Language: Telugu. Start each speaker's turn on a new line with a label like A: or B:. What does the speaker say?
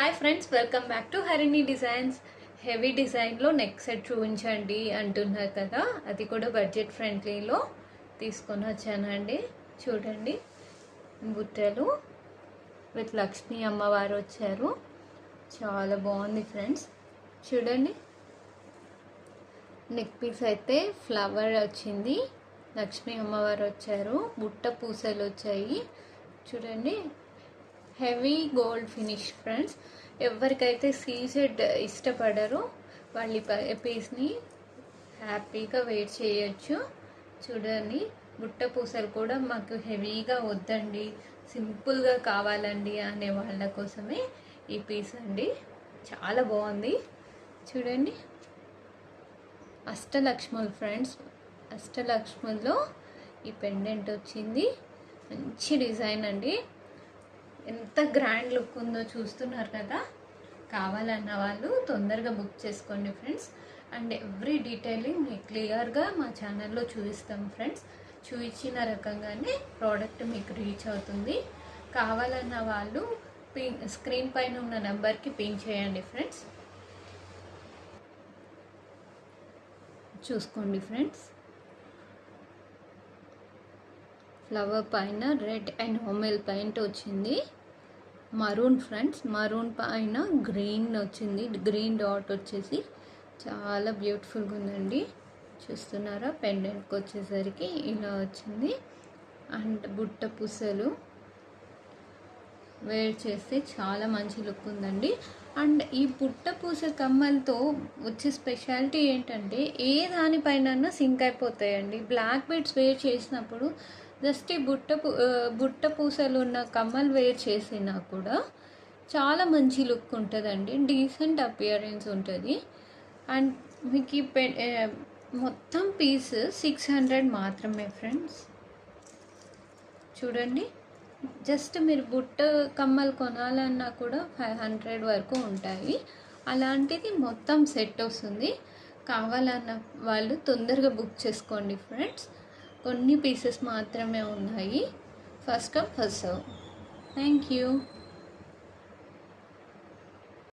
A: Hi friends, welcome back to Harini designs. Heavy డిజైన్లో నెక్ సెట్ చూపించండి అంటున్నారు కదా, అది కూడా బడ్జెట్ ఫ్రెండ్లీలో తీసుకొని వచ్చానండి. చూడండి, బుట్టలు విత్ లక్ష్మీ అమ్మవారు వచ్చారు. చాలా బాగుంది ఫ్రెండ్స్. చూడండి, నెక్ పీస్ అయితే ఫ్లవర్ వచ్చింది, లక్ష్మీ అమ్మవారు వచ్చారు, బుట్ట పూసలు వచ్చాయి. చూడండి, హెవీ గోల్డ్ ఫినిష్ ఫ్రెండ్స్. ఎవరికైతే సీజెడ్ ఇష్టపడరో వాళ్ళు ఈ పీస్ని హ్యాపీగా వెయిట్ చేయొచ్చు. చూడండి, బుట్ట పూసలు కూడా మాకు హెవీగా వద్దండి, సింపుల్గా కావాలండి అనే వాళ్ళ కోసమే ఈ పీస్ అండి. చాలా బాగుంది. చూడండి, అష్టలక్ష్ములు ఫ్రెండ్స్. అష్టలక్ష్ముల్లో ఈ పెండెంట్ వచ్చింది. మంచి డిజైన్ అండి, ఎంత గ్రాండ్ లుక్ ఉందో చూస్తున్నారు కదా. కావాలన్న వాళ్ళు తొందరగా బుక్ చేసుకోండి ఫ్రెండ్స్. అండ్ ఎవ్రీ డీటెయిలింగ్ మీకు క్లియర్గా మా ఛానల్లో చూపిస్తాం ఫ్రెండ్స్. చూపించిన రకంగానే ప్రోడక్ట్ మీకు రీచ్ అవుతుంది. కావాలన్న వాళ్ళు స్క్రీన్ పైన ఉన్న నెంబర్కి పింక్ చేయండి ఫ్రెండ్స్. చూసుకోండి ఫ్రెండ్స్, ఫ్లవర్ పైన రెడ్ అండ్ హోమెల్ పెయింట్ వచ్చింది. మరూన్ ఫ్రెండ్స్, మరూన్ పైన గ్రీన్ వచ్చింది, గ్రీన్ డాట్ వచ్చేసి చాలా బ్యూటిఫుల్గా ఉందండి. చూస్తున్నారా, పెండెంట్కి వచ్చేసరికి ఇలా వచ్చింది. అండ్ బుట్ట పూసలు వేర్ చేస్తే చాలా మంచి లుక్ ఉందండి. అండ్ ఈ బుట్ట పూస కమ్మలతో వచ్చే స్పెషాలిటీ ఏంటంటే ఏ దానిపైన సింక్ అయిపోతాయండి. బ్లాక్ బీడ్స్ వేర్ చేసినప్పుడు జస్ట్ ఈ బుట్ట పూసలు ఉన్న కమ్మలు వేర్ చేసినా కూడా చాలా మంచి లుక్ ఉంటుందండి, డీసెంట్ అపియరెన్స్ ఉంటుంది. అండ్ మీకు ఈ మొత్తం పీస్ 600 మాత్రమే ఫ్రెండ్స్. చూడండి, జస్ట్ మీరు బుట్ట కమ్మలు కొనాలన్నా కూడా 500 వరకు ఉంటాయి. అలాంటిది మొత్తం సెట్ వస్తుంది. కావాలన్న వాళ్ళు తొందరగా బుక్ చేసుకోండి ఫ్రెండ్స్. కొన్ని పీసెస్ మాత్రమే ఉన్నాయి. First come first serve. Thank you.